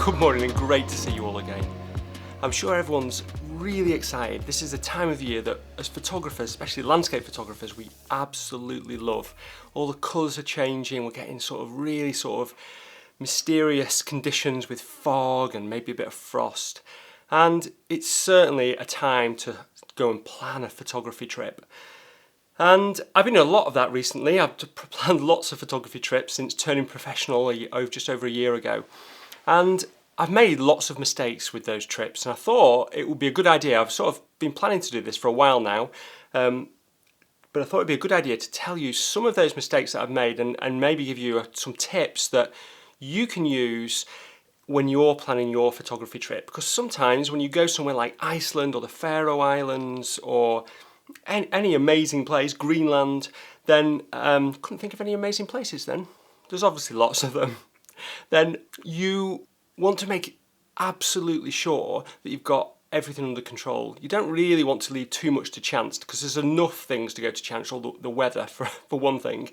Good morning and great to see you all again. I'm sure everyone's really excited. This is a time of year that as photographers, especially landscape photographers, we absolutely love. All the colours are changing, we're getting really mysterious conditions with fog and maybe a bit of frost. And it's certainly a time to go and plan a photography trip. And I've been doing a lot of that recently. I've planned lots of photography trips since turning professional just over a year ago. And I've made lots of mistakes with those trips, and I thought it would be a good idea. I've sort of been planning to do this for a while now, but I thought it'd be a good idea to tell you some of those mistakes that I've made and maybe give you some tips that you can use when you're planning your photography trip. Because sometimes when you go somewhere like Iceland or the Faroe Islands or any amazing place, Greenland, then couldn't think of any amazing places then. There's obviously lots of them. Then you want to make absolutely sure that you've got everything under control. You don't really want to leave too much to chance because there's enough things to go to chance, or the weather for one thing.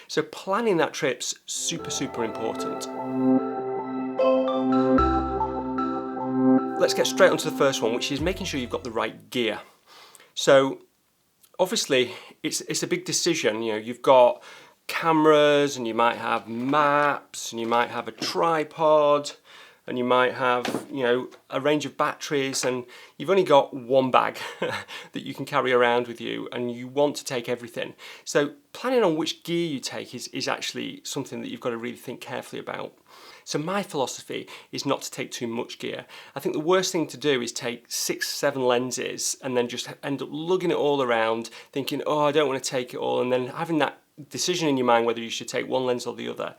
So planning that trip's super important. Let's get straight onto the first one, which is making sure you've got the right gear. So obviously it's a big decision. You know, you've got cameras and you might have maps and you might have a tripod and you might have, a range of batteries, and you've only got one bag that you can carry around with you, and you want to take everything. So planning on which gear you take is actually something that you've got to really think carefully about. So my philosophy is not to take too much gear. I think the worst thing to do is take 6-7 lenses and then just end up lugging it all around, thinking, oh, I don't want to take it all, and then having that decision in your mind whether you should take one lens or the other.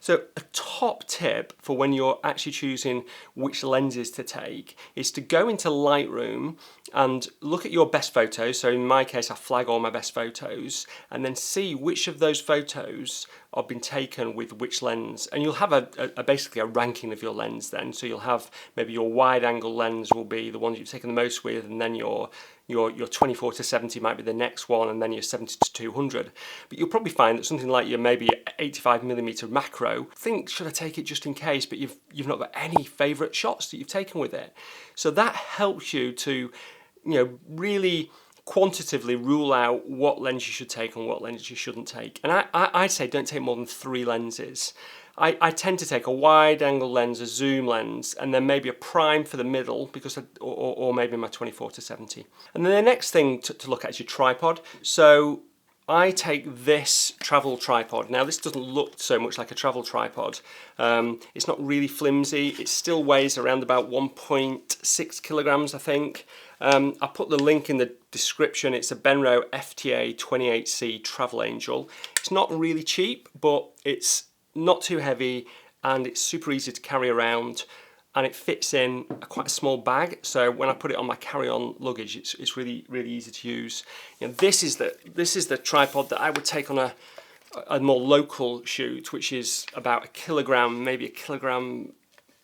So a top tip for when you're actually choosing which lenses to take is to go into Lightroom and look at your best photos. So in my case, I flag all my best photos and then see which of those photos have been taken with which lens. And you'll have basically a ranking of your lens then. So you'll have maybe your wide angle lens will be the ones you've taken the most with, and then your 24-70 might be the next one, and then your 70-200. But you'll probably find that something like your maybe 85mm macro, think, should I take it just in case, but you've not got any favourite shots that you've taken with it. So that helps you to, really quantitatively rule out what lens you should take and what lens you shouldn't take. And I'd say don't take more than 3 lenses. I tend to take a wide angle lens, a zoom lens, and then maybe a prime for the middle, or maybe my 24-70. And then the next thing to look at is your tripod. So I take this travel tripod. Now this doesn't look so much like a travel tripod. It's not really flimsy. It still weighs around about 1.6 kilograms, I think. I'll put the link in the description. It's a Benro FTA 28C Travel Angel. It's not really cheap, but it's not too heavy and it's super easy to carry around, and it fits in quite a small bag. So when I put it on my carry-on luggage, it's really easy to use. This is the tripod that I would take on a more local shoot, which is about a kilogram, maybe a kilogram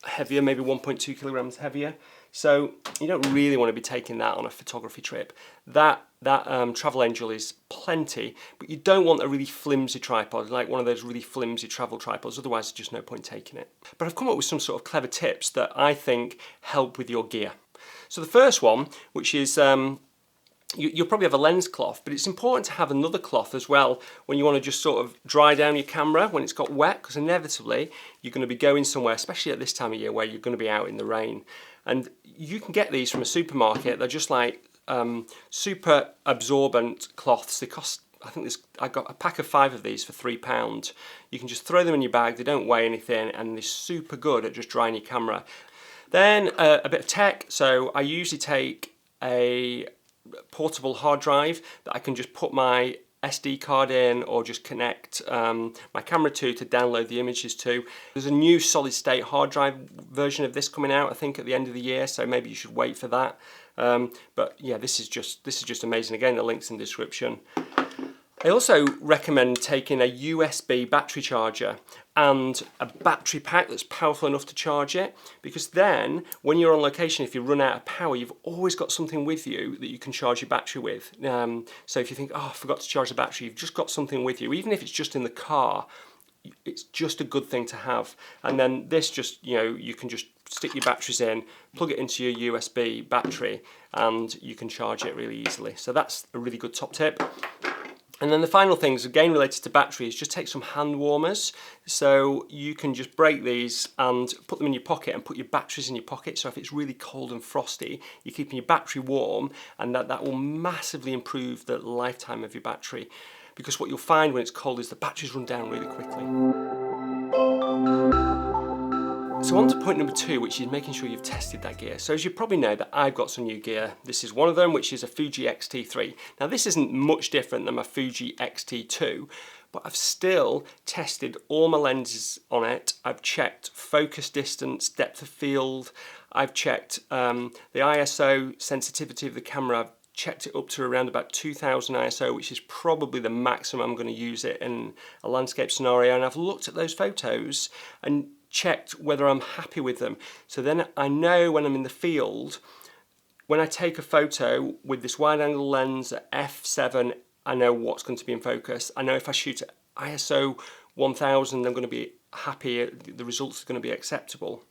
heavier, maybe 1.2 kilograms heavier. So you don't really want to be taking that on a photography trip. That Travel Angel is plenty, but you don't want a really flimsy tripod, like one of those really flimsy travel tripods, otherwise there's just no point taking it. But I've come up with some sort of clever tips that I think help with your gear. So the first one, which is, you'll probably have a lens cloth, but it's important to have another cloth as well when you want to just sort of dry down your camera when it's got wet, because inevitably you're going to be going somewhere, especially at this time of year where you're going to be out in the rain. And you can get these from a supermarket. They're just like super absorbent cloths. They cost, I got a pack of 5 of these for £3. You can just throw them in your bag. They don't weigh anything, and they're super good at just drying your camera. Then a bit of tech. So I usually take a portable hard drive that I can just put my SD card in, or just connect my camera to download the images to. There's a new solid state hard drive version of this coming out, I think, at the end of the year, so maybe you should wait for that. But yeah, this is just amazing. Again, the link's in the description. I also recommend taking a USB battery charger and a battery pack that's powerful enough to charge it, because then when you're on location, if you run out of power, you've always got something with you that you can charge your battery with. So if you think, oh, I forgot to charge the battery, you've just got something with you. Even if it's just in the car, it's just a good thing to have. And then this just, you can just stick your batteries in, plug it into your USB battery, and you can charge it really easily. So that's a really good top tip. And then the final things, again related to batteries, just take some hand warmers. So you can just break these and put them in your pocket and put your batteries in your pocket. So if it's really cold and frosty, you're keeping your battery warm, and that will massively improve the lifetime of your battery. Because what you'll find when it's cold is the batteries run down really quickly. So on to point number 2, which is making sure you've tested that gear. So as you probably know, that I've got some new gear. This is one of them, which is a FUJI X-T3. Now this isn't much different than my FUJI X-T2, but I've still tested all my lenses on it. I've checked focus distance, depth of field. I've checked the ISO sensitivity of the camera. I've checked it up to around about 2000 ISO, which is probably the maximum I'm going to use it in a landscape scenario. And I've looked at those photos and checked whether I'm happy with them. So then I know when I'm in the field, when I take a photo with this wide angle lens at f7, I know what's going to be in focus. I know if I shoot at ISO 1000, I'm going to be happy, the results are going to be acceptable.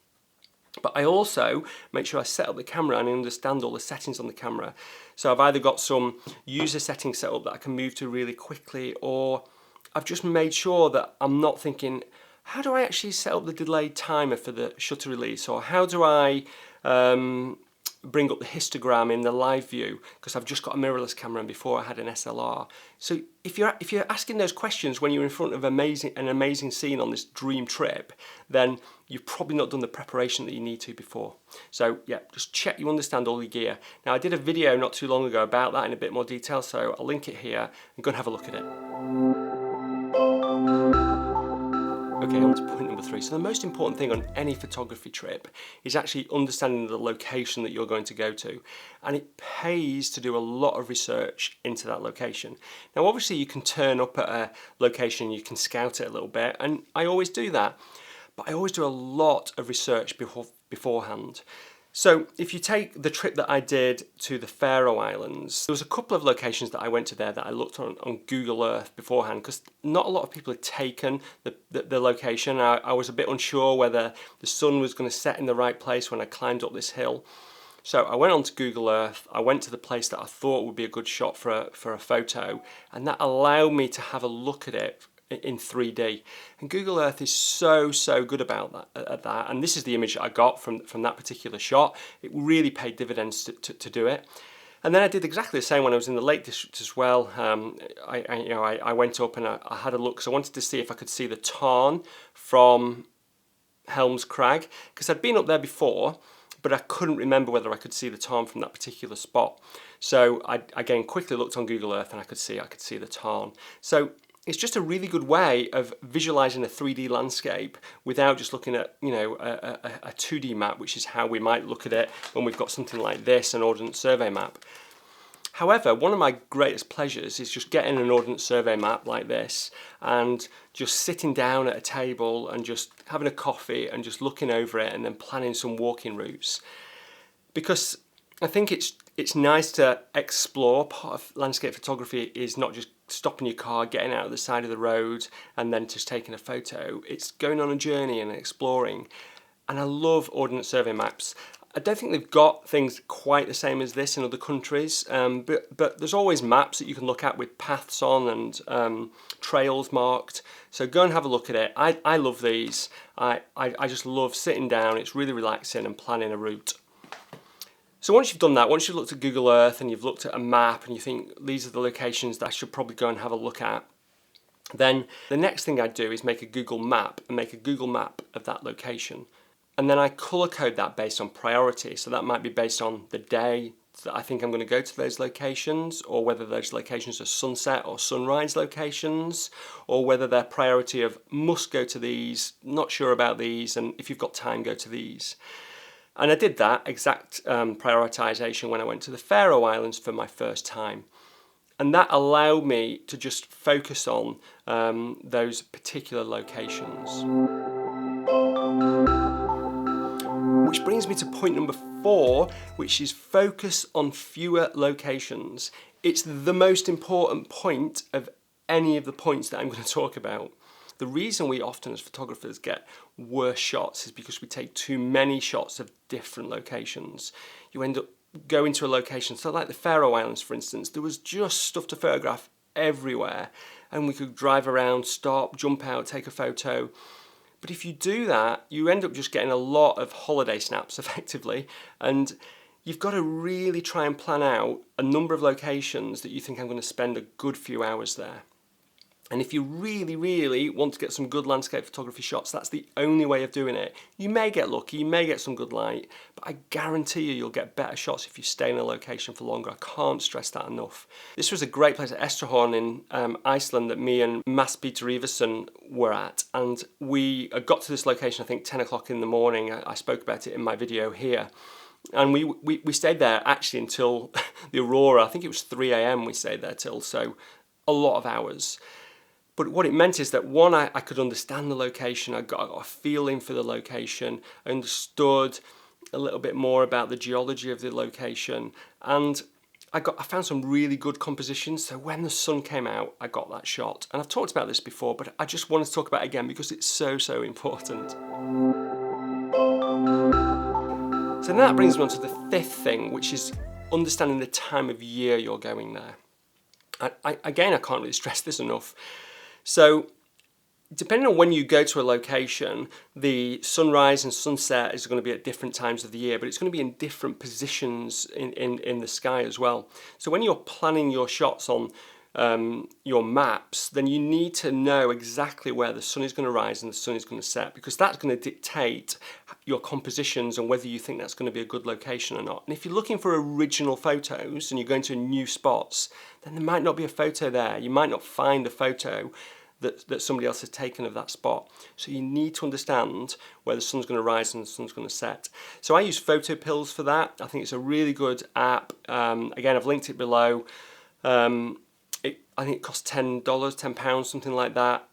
But I also make sure I set up the camera and I understand all the settings on the camera. So I've either got some user settings set up that I can move to really quickly, or I've just made sure that I'm not thinking, how do I actually set up the delayed timer for the shutter release, or how do I bring up the histogram in the live view, because I've just got a mirrorless camera and before I had an SLR. So if you're asking those questions when you're in front of an amazing scene on this dream trip, then you've probably not done the preparation that you need to before. So yeah, just check you understand all your gear. Now I did a video not too long ago about that in a bit more detail, so I'll link it here and go and have a look at it. Okay, on to point number 3. So the most important thing on any photography trip is actually understanding the location that you're going to go to. And it pays to do a lot of research into that location. Now obviously you can turn up at a location, you can scout it a little bit, and I always do that. But I always do a lot of research beforehand. So if you take the trip that I did to the Faroe Islands, there was a couple of locations that I went to there that I looked on Google Earth beforehand, because not a lot of people had taken the location. I was a bit unsure whether the sun was going to set in the right place when I climbed up this hill. So I went onto Google Earth, I went to the place that I thought would be a good shot for a photo, and that allowed me to have a look at it in 3D. And Google Earth is so good about that, and this is the image that I got from that particular shot. It really paid dividends to do it. And then I did exactly the same when I was in the Lake District as well. I went up and I had a look, because I wanted to see if I could see the Tarn from Helm's Crag, because I'd been up there before, but I couldn't remember whether I could see the Tarn from that particular spot. So I again quickly looked on Google Earth and I could see the Tarn. So it's just a really good way of visualizing a 3D landscape without just looking at, a 2D map, which is how we might look at it when we've got something like this, an Ordnance Survey map. However, one of my greatest pleasures is just getting an Ordnance Survey map like this and just sitting down at a table and just having a coffee and just looking over it and then planning some walking routes. Because I think it's nice to explore. Part of landscape photography is not just stopping your car, getting out of the side of the road and then just taking a photo. It's going on a journey and exploring. And I love Ordnance Survey maps. I don't think they've got things quite the same as this in other countries, but there's always maps that you can look at with paths on and trails marked. So go and have a look at it. I love these. I just love sitting down. It's really relaxing and planning a route. So once you've done that, once you've looked at Google Earth and you've looked at a map and you think these are the locations that I should probably go and have a look at, then the next thing I'd do is make a Google map and make a Google map of that location. And then I color code that based on priority. So that might be based on the day that I think I'm going to go to those locations, or whether those locations are sunset or sunrise locations, or whether they're priority of must go to these, not sure about these, and if you've got time, go to these. And I did that exact prioritization when I went to the Faroe Islands for my first time. And that allowed me to just focus on those particular locations. Which brings me to point number 4, which is focus on fewer locations. It's the most important point of any of the points that I'm going to talk about. The reason we often as photographers get worse shots is because we take too many shots of different locations. You end up going to a location, so like the Faroe Islands for instance, there was just stuff to photograph everywhere, and we could drive around, stop, jump out, take a photo. But if you do that, you end up just getting a lot of holiday snaps effectively, and you've got to really try and plan out a number of locations that you think I'm going to spend a good few hours there. And if you really, really want to get some good landscape photography shots, that's the only way of doing it. You may get lucky, you may get some good light, but I guarantee you'll get better shots if you stay in a location for longer. I can't stress that enough. This was a great place at Estrahorn in Iceland that me and Mads Peter Iversen were at, and we got to this location I think 10 o'clock in the morning. I spoke about it in my video here. And we stayed there actually until the aurora. I think it was 3 a.m. we stayed there till, so a lot of hours. But what it meant is that one, I could understand the location, I got a feeling for the location, I understood a little bit more about the geology of the location, and I found some really good compositions, so when the sun came out, I got that shot. And I've talked about this before, but I just wanted to talk about it again because it's so, so important. So that brings me on to the fifth thing, which is understanding the time of year you're going there. Again, I can't really stress this enough. So depending on when you go to a location, the sunrise and sunset is going to be at different times of the year, but it's going to be in different positions in the sky as well. So when you're planning your shots on your maps, then you need to know exactly where the sun is going to rise and the sun is going to set, because that's going to dictate your compositions and whether you think that's going to be a good location or not. And if you're looking for original photos and you're going to new spots, then there might not be a photo there. You might not find a photo that somebody else has taken of that spot. So you need to understand where the sun's going to rise and the sun's going to set. So I use Photo Pills for that. I think it's a really good app. Again, I've linked it below. I think it costs $10, £10, something like that.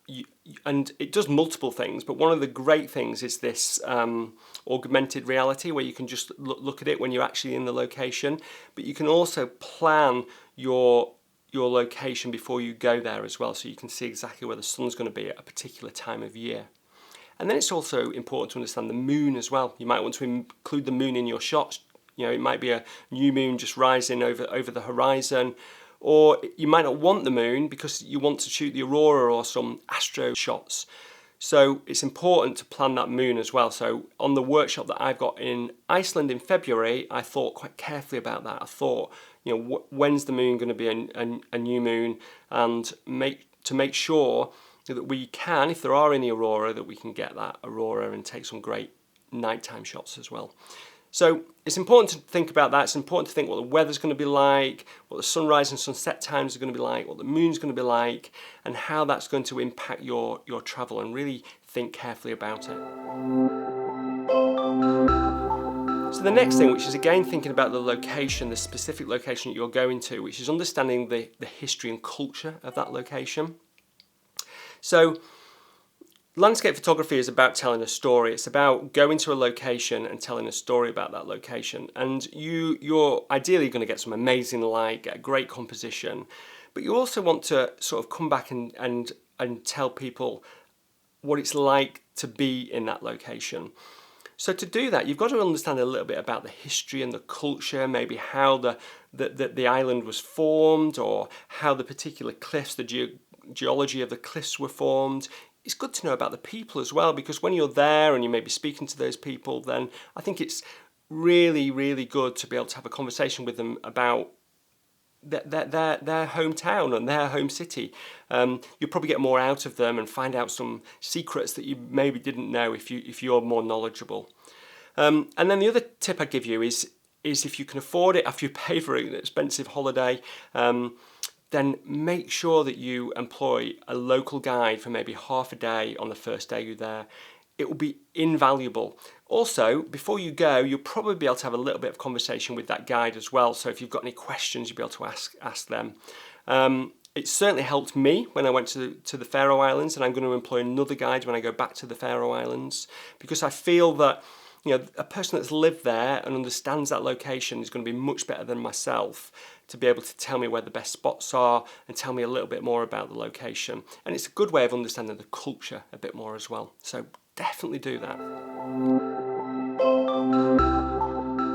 And it does multiple things, but one of the great things is this augmented reality where you can just look at it when you're actually in the location, but you can also plan your location before you go there as well, so you can see exactly where the sun's going to be at a particular time of year. And then it's also important to understand the moon as well. You might want to include the moon in your shots. You know, it might be a new moon just rising over the horizon, or you might not want the moon because you want to shoot the aurora or some astro shots. So it's important to plan that moon as well. So on the workshop that I've got in Iceland in February, I thought quite carefully about that. I thought, you know, when's the moon going to be a new moon, and make sure that we can, if there are any aurora, that we can get that aurora and take some great nighttime shots as well. So it's important to think about that. It's important to think what the weather's going to be like, what the sunrise and sunset times are going to be like, what the moon's going to be like, and how that's going to impact your travel, and really think carefully about it. So the next thing, which is again thinking about the location, the specific location that you're going to, which is understanding the history and culture of that location. So landscape photography is about telling a story. It's about going to a location and telling a story about that location. And you're ideally going to get some amazing light, get a great composition, but you also want to sort of come back and tell people what it's like to be in that location. So to do that, you've got to understand a little bit about the history and the culture, maybe how the island was formed, or how the particular cliffs, the geology of the cliffs were formed. It's good to know about the people as well, because when you're there and you may be speaking to those people, then I think it's really, really good to be able to have a conversation with them about their hometown and their home city. You'll probably get more out of them and find out some secrets that you maybe didn't know if you're more knowledgeable. And then the other tip I give you is if you can afford it, after you pay for an expensive holiday, then make sure that you employ a local guide for maybe half a day on the first day you're there. It will be invaluable. Also, before you go, you'll probably be able to have a little bit of conversation with that guide as well. So if you've got any questions, you'll be able to ask them. It certainly helped me when I went to the Faroe Islands, and I'm going to employ another guide when I go back to the Faroe Islands, because I feel that, you know, a person that's lived there and understands that location is going to be much better than myself to be able to tell me where the best spots are and tell me a little bit more about the location. And it's a good way of understanding the culture a bit more as well. So definitely do that.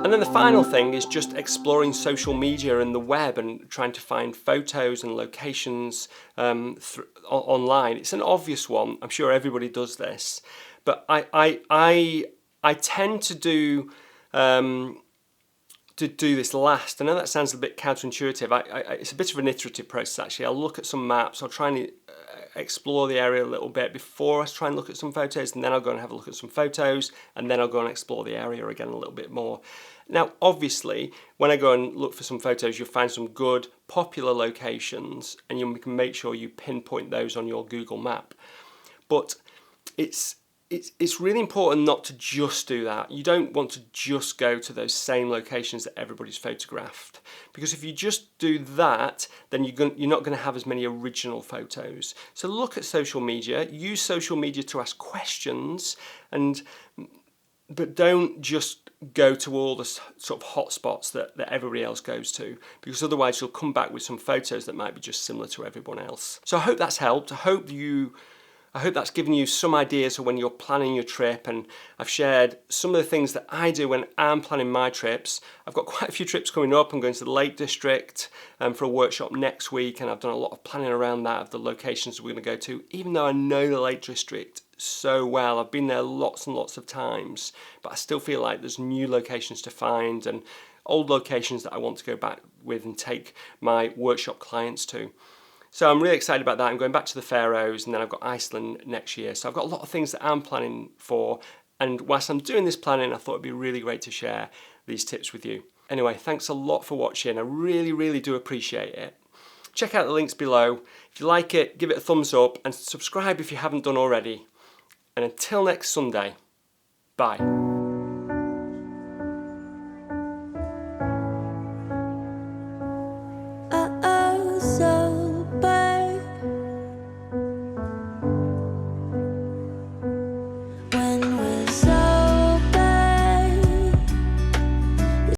And then the final thing is just exploring social media and the web and trying to find photos and locations online. It's an obvious one. I'm sure everybody does this, but I tend to do this last. I know that sounds a bit counterintuitive. It's a bit of an iterative process actually. I'll look at some maps. I'll try and explore the area a little bit before I try and look at some photos, and then I'll go and have a look at some photos, and then I'll go and explore the area again a little bit more. Now, obviously, when I go and look for some photos, you'll find some good, popular locations, and you can make sure you pinpoint those on your Google map. But it's really important not to just do that. You don't want to just go to those same locations that everybody's photographed, because if you just do that, then you're not going to have as many original photos. So look at social media, use social media to ask questions, but don't just go to all the sort of hot spots that everybody else goes to, because otherwise you'll come back with some photos that might be just similar to everyone else. So I hope that's helped. I hope that's given you some ideas for when you're planning your trip, and I've shared some of the things that I do when I'm planning my trips. I've got quite a few trips coming up. I'm going to the Lake District for a workshop next week, and I've done a lot of planning around that, of the locations we're going to go to. Even though I know the Lake District so well, I've been there lots and lots of times, but I still feel like there's new locations to find and old locations that I want to go back with and take my workshop clients to. So I'm really excited about that. I'm going back to the Faroes, and then I've got Iceland next year. So I've got a lot of things that I'm planning for, and whilst I'm doing this planning, I thought it'd be really great to share these tips with you. Anyway, thanks a lot for watching. I really, really do appreciate it. Check out the links below. If you like it, give it a thumbs up and subscribe if you haven't done already. And until next Sunday, bye.